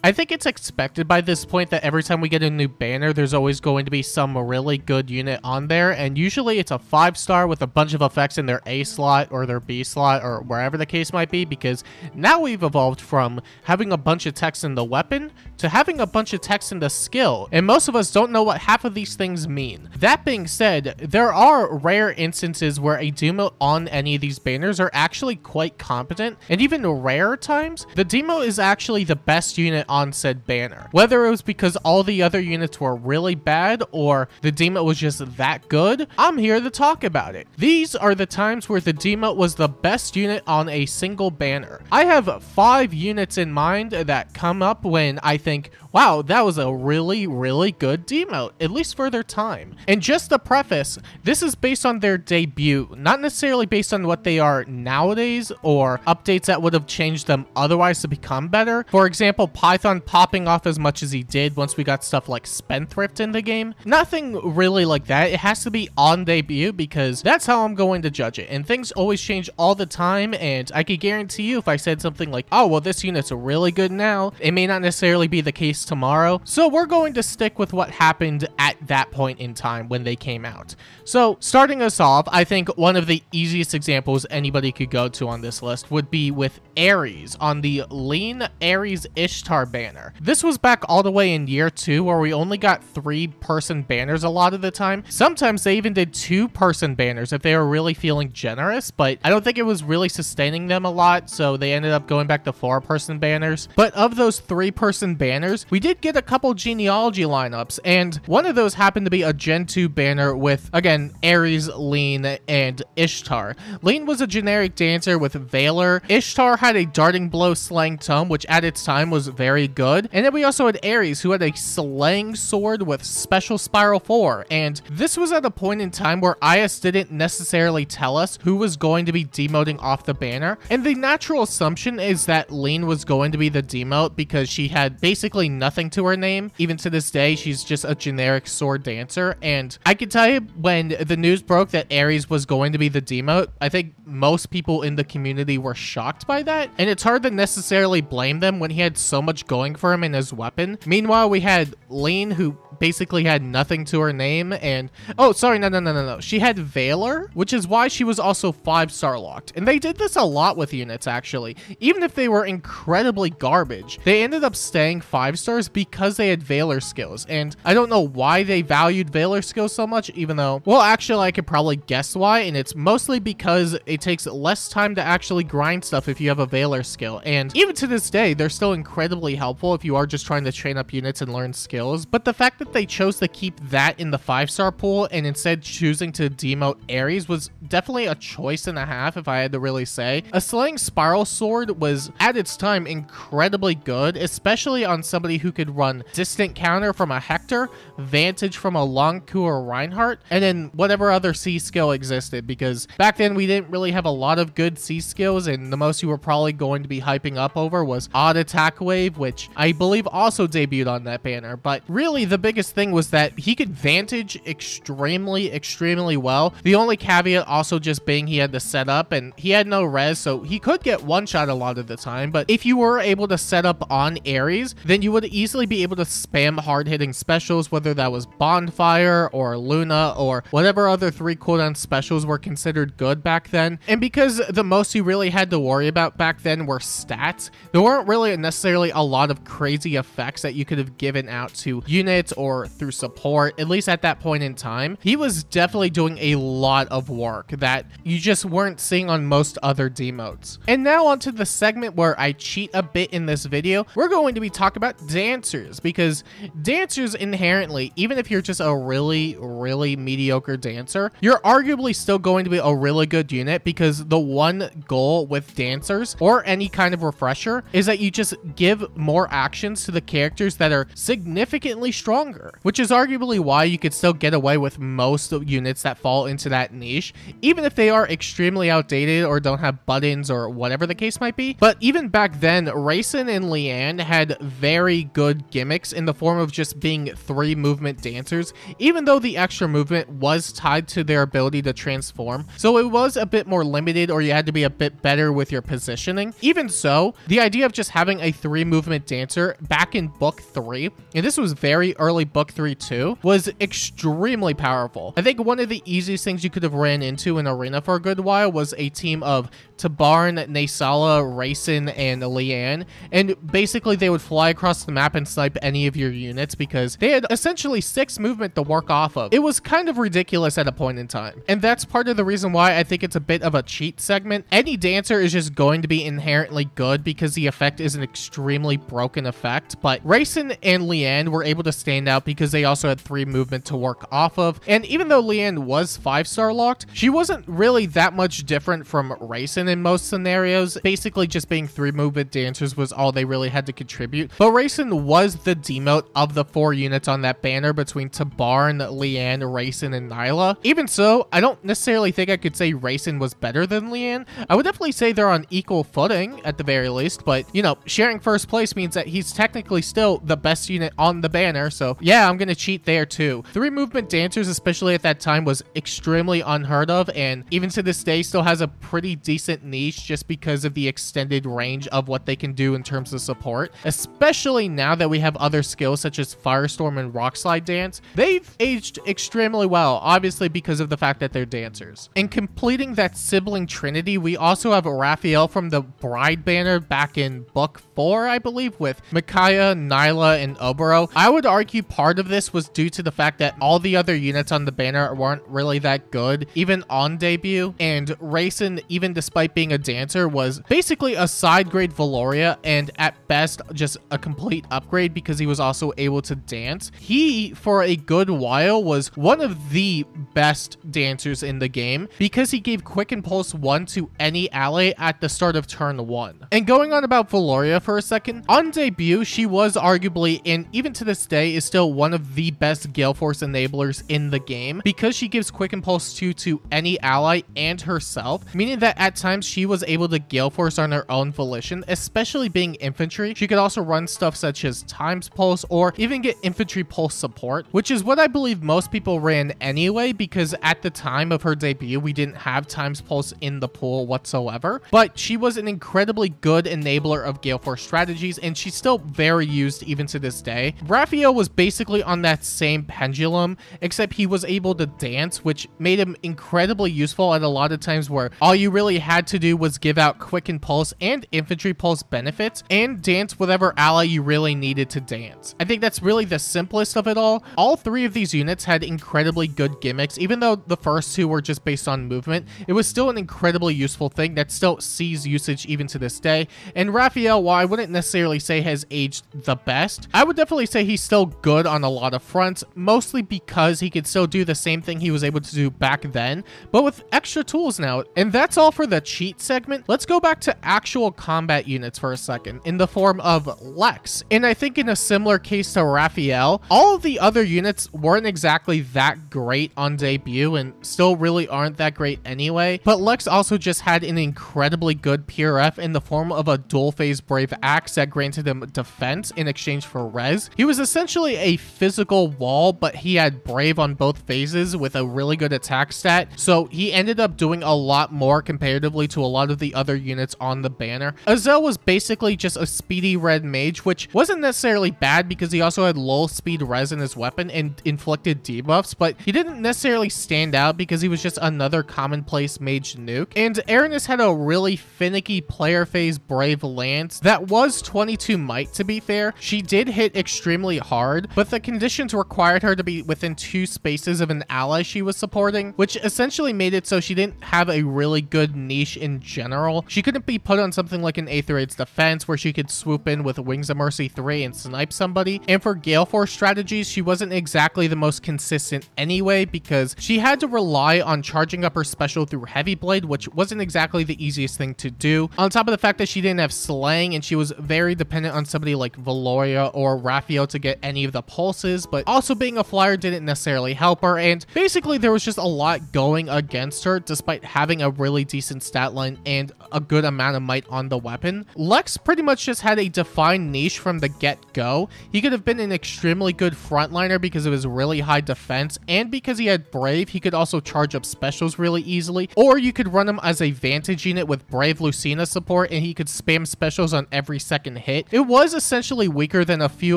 I think it's expected by this point that every time we get a new banner, there's always going to be some really good unit on there, and usually it's a 5-star with a bunch of effects in their A slot or their B slot or wherever the case might be, because now we've evolved from having a bunch of text in the weapon to having a bunch of text in the skill, and most of us don't know what half of these things mean. That being said, there are rare instances where a demote on any of these banners are actually quite competent, and even rarer times, the demote is actually the best unit on said banner. Whether it was because all the other units were really bad or the demote was just that good, I'm here to talk about it. These are the times where the demote was the best unit on a single banner. I have 5 units in mind that come up when I think, wow, that was a really, really good demote, at least for their time. And just to preface, this is based on their debut, not necessarily based on what they are nowadays or updates that would have changed them otherwise to become better. For example, Python popping off as much as he did once we got stuff like Spendthrift in the game. Nothing really like that. It has to be on debut because that's how I'm going to judge it. And things always change all the time, and I could guarantee you if I said something like, oh, well, this unit's really good now, it may not necessarily be the case tomorrow. So we're going to stick with what happened at that point in time when they came out. So starting us off, I think one of the easiest examples anybody could go to on this list would be with Ares on the Lean Ares Ishtar banner. This was back all the way in year 2 where we only got 3-person banners a lot of the time. Sometimes they even did 2-person banners if they were really feeling generous, but I don't think it was really sustaining them a lot, so they ended up going back to 4-person banners. But of those 3-person banners, we did get a couple genealogy lineups, and one of those happened to be a Gen 2 banner with, again, Ares, Lean, and Ishtar. Lean was a generic dancer with Valor. Ishtar had a darting blow slang tome, which at its time was very good. And then we also had Ares, who had a slang sword with special spiral 4. And this was at a point in time where IS didn't necessarily tell us who was going to be demoting off the banner. And the natural assumption is that Lean was going to be the demote because she had basically nothing to her name. Even to this day, she's just a generic sword dancer. And I can tell you, when the news broke that Ares was going to be the demote, I think most people in the community were shocked by that. And it's hard to necessarily blame them when he had so much going for him in his weapon. Meanwhile, we had Lean, who basically had nothing to her name, and oh, sorry, no, she had Valor, which is why she was also 5-star locked. And they did this a lot with units, actually. Even if they were incredibly garbage, they ended up staying 5-stars because they had Valor skills. And I don't know why they valued Valor skills so much, even though, well, actually I could probably guess why, and it's mostly because it takes less time to actually grind stuff if you have a Valor skill. And even to this day, they're still incredibly helpful if you are just trying to train up units and learn skills. But the fact that they chose to keep that in the 5-star pool and instead choosing to demote Ares was definitely a choice and a half, if I had to really say. A slaying spiral sword was at its time incredibly good, especially on somebody who could run distant counter from a Hector, vantage from a Longku or Reinhardt, and then whatever other C skill existed, because back then we didn't really have a lot of good C skills, and the most you were probably going to be hyping up over was Odd Attack Wave, which I believe also debuted on that banner. But really the biggest thing was that he could vantage extremely well. The only caveat also just being he had to set up, and he had no res, so he could get one-shot a lot of the time. But if you were able to set up on Ares, then you would easily be able to spam hard-hitting specials, whether that was Bonfire or Luna or whatever other 3 cooldown specials were considered good back then. And because the most you really had to worry about back then were stats, there weren't really necessarily a lot of crazy effects that you could have given out to units or through support, at least at that point in time. He was definitely doing a lot of work that you just weren't seeing on most other demotes. And now onto the segment where I cheat a bit in this video. We're going to be talking about dancers, because dancers inherently, even if you're just a really mediocre dancer, you're arguably still going to be a really good unit, because the one goal with dancers or any kind of refresher is that you just give more actions to the characters that are significantly stronger, which is arguably why you could still get away with most units that fall into that niche, even if they are extremely outdated or don't have buttons or whatever the case might be. But even back then, Rayson and Leanne had very really good gimmicks in the form of just being 3 movement dancers, even though the extra movement was tied to their ability to transform. So it was a bit more limited, or you had to be a bit better with your positioning. Even so, the idea of just having a 3 movement dancer back in book 3, and this was very early book 3 too, was extremely powerful. I think one of the easiest things you could have ran into in Arena for a good while was a team of Tabarn, Naysala, Rayson, and Leanne, and basically they would fly across the map and snipe any of your units because they had essentially 6 movement to work off of. It was kind of ridiculous at a point in time, and that's part of the reason why I think it's a bit of a cheat segment. Any dancer is just going to be inherently good because the effect is an extremely broken effect, but Rayson and Leanne were able to stand out because they also had 3 movement to work off of, and even though Leanne was 5-star locked, she wasn't really that much different from Rayson in most scenarios. Basically just being 3 movement dancers was all they really had to contribute, but Rayson was the demote of the 4 units on that banner between Tabarn, Leanne, Rayson, and Nyla. Even so, I don't necessarily think I could say Rayson was better than Leanne. I would definitely say they're on equal footing at the very least, but you know, sharing first place means that he's technically still the best unit on the banner, so yeah, I'm gonna cheat there too. 3 movement dancers, especially at that time, was extremely unheard of, and even to this day still has a pretty decent niche just because of the extended range of what they can do in terms of support, especially now that we have other skills such as Firestorm and Rock Slide Dance. They've aged extremely well, obviously because of the fact that they're dancers. And completing that sibling trinity, we also have Raphael from the Bride banner back in book 4, I believe, with Micaiah, Nyla, and Obero. I would argue part of this was due to the fact that all the other units on the banner weren't really that good, even on debut, and Rayson, even despite being a dancer, was basically a side grade Valoria, and at best just a complete upgrade because he was also able to dance. He, for a good while, was one of the best dancers in the game because he gave Quick Impulse 1 to any ally at the start of turn 1. And going on about Valoria for a second, on debut, she was arguably, and even to this day, is still one of the best Gale Force enablers in the game because she gives Quick Impulse 2 to any ally and herself, meaning that at times she was able to Gale Force on her own volition, especially being infantry. She could also run stuff such as Times Pulse or even get infantry pulse support, which is what I believe most people ran anyway because at the time of her debut, we didn't have Times Pulse in the pool whatsoever, but she was an incredibly good enabler of Gale Force strategies, and she's still very used even to this day. Raphael was basically on that same pendulum, except he was able to dance, which made him incredibly useful at a lot of times where all you really had to do was give out Quick Impulse and Infantry Pulse benefits and dance whatever ally you really needed to dance. I think that's really the simplest of it all. All 3 of these units had incredibly good gimmicks. Even though the first 2 were just based on movement, it was still an incredibly useful thing that still sees usage even to this day. And Raphael, while I wouldn't necessarily say has aged the best, I would definitely say he's still good on a lot of fronts, mostly because he could still do the same thing he was able to do back then, but with extra tools now. And that's all for the cheat segment. Let's go back to actual combat units for a second in the form of Lex. And I think in a similar case to Raphael, all of the other units weren't exactly that great on debut and still really aren't that great anyway, but Lex also just had an incredibly good PRF in the form of a dual phase Brave Axe that granted him defense in exchange for res. He was essentially a physical wall, but he had Brave on both phases with a really good attack stat, so he ended up doing a lot more comparatively to a lot of the other units on the banner. Azel was basically just a speedy red mage, which wasn't necessarily bad because he also had low speed res in his weapon and inflicted debuffs, but he didn't necessarily stand out because he was just another commonplace mage nuke. And Aranis had a really finicky player phase Brave Lance that was 22 might, to be fair. She did hit extremely hard, but the conditions required her to be within 2 spaces of an ally she was supporting, which essentially made it so she didn't have a really good niche in general. She couldn't be put on something like an Aether-Aid's Defense where she could swoop in with Wings of Mercy 3 and snipe somebody. And for Gale Force strategies, she wasn't exactly the most consistent anyway because she had to rely on charging up her special through Heavy Blade, which wasn't exactly the easiest thing to do. On top of the fact that she didn't have slaying and she was very dependent on somebody like Valoria or Raphael to get any of the pulses, but also being a flyer didn't necessarily help her, and basically there was just a lot going against her despite having a really decent stat line and a good amount of might on the weapon. Lex pretty much just had a defined niche from from the get-go. He could have been an extremely good frontliner because of his really high defense, and because he had Brave, he could also charge up specials really easily. Or you could run him as a Vantage unit with Brave Lucina support, and he could spam specials on every second hit. It was essentially weaker than a few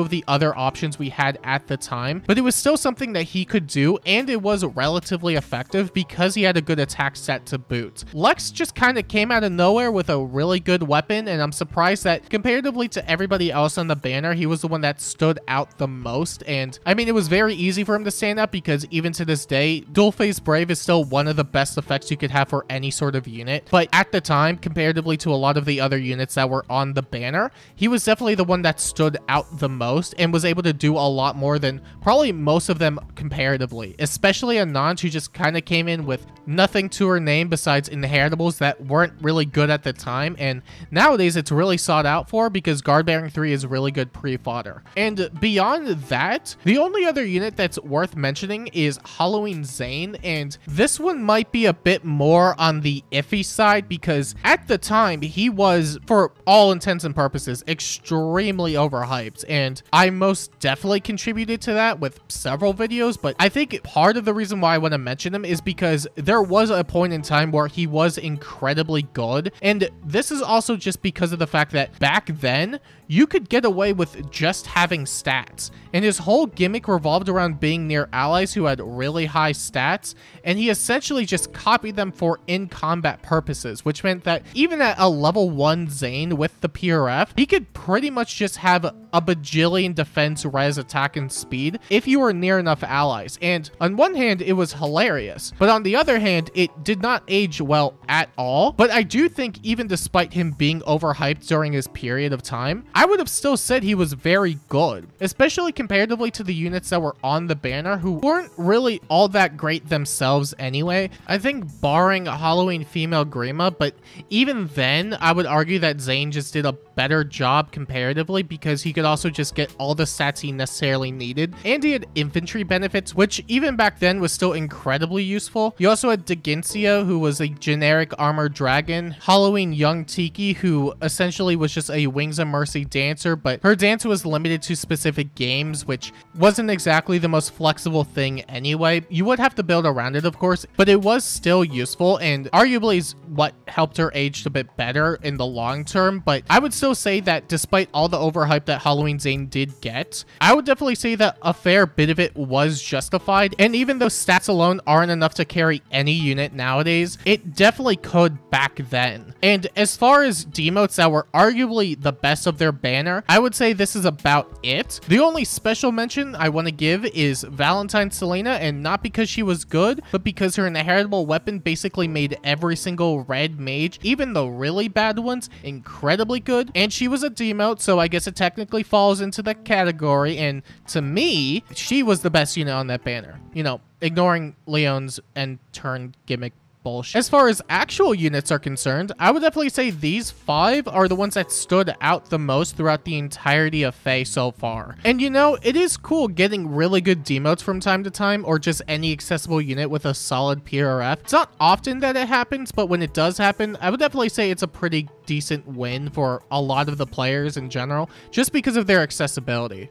of the other options we had at the time, but it was still something that he could do, and it was relatively effective because he had a good attack set to boot. Lex just kind of came out of nowhere with a really good weapon, and I'm surprised that comparatively to everybody else on the banner, he was the one that stood out the most. And I mean, it was very easy for him to stand up because even to this day, Dual Phase Brave is still one of the best effects you could have for any sort of unit. But at the time, comparatively to a lot of the other units that were on the banner, he was definitely the one that stood out the most and was able to do a lot more than probably most of them comparatively, especially Anand, who just kind of came in with nothing to her name besides inheritables that weren't really good at the time, and nowadays it's really sought out for because Guard Bearing 3 is really good pre-fodder. And beyond that, the only other unit that's worth mentioning is Halloween Zane, and this one might be a bit more on the iffy side because at the time he was, for all intents and purposes, extremely overhyped, and I most definitely contributed to that with several videos. But I think part of the reason why I want to mention him is because there was a point in time where he was incredibly good, and this is also just because of the fact that back then you could get away with just having stats, and his whole gimmick revolved around being near allies who had really high stats, and he essentially just copied them for in-combat purposes, which meant that even at a level 1 Zane with the PRF, he could pretty much just have a bajillion defense, res, attack, and speed if you were near enough allies. And on one hand, it was hilarious, but on the other hand, it did not age well at all. But I do think even despite him being overhyped during his period of time, I would have still said he was very good, especially comparatively to the units that were on the banner who weren't really all that great themselves anyway. I think barring Halloween Female Grima, but even then, I would argue that Zane just did a better job comparatively because he could also just get all the stats he necessarily needed, and he had infantry benefits, which even back then was still incredibly useful. You also had Degincia, who was a generic armored dragon, Halloween Young Tiki, who essentially was just a Wings of Mercy dancer, but her dance was limited to specific games, which wasn't exactly the most flexible thing anyway. You would have to build around it, of course, but it was still useful, and arguably is what helped her age a bit better in the long term. But I would still say that despite all the overhype that Halloween Zane did get, I would definitely say that a fair bit of it was justified, and even though stats alone aren't enough to carry any unit nowadays, it definitely could back then. And as far as demotes that were arguably the best of their banner, I would say this is about it. The only special mention I want to give is Valentine Selena, and not because she was good, but because her inheritable weapon basically made every single red mage, even the really bad ones, incredibly good. And she was a demote, so I guess it technically falls into the category, and to me, she was the best unit on that banner. You know, ignoring Leon's and turn gimmick bullshit. As far as actual units are concerned, I would definitely say these 5 are the ones that stood out the most throughout the entirety of Fae so far. And you know, it is cool getting really good demotes from time to time, or just any accessible unit with a solid PRF. It's not often that it happens, but when it does happen, I would definitely say it's a pretty decent win for a lot of the players in general, just because of their accessibility.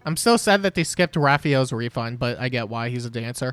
I'm so sad that they skipped Raphael's refund, but I get why, he's a dancer.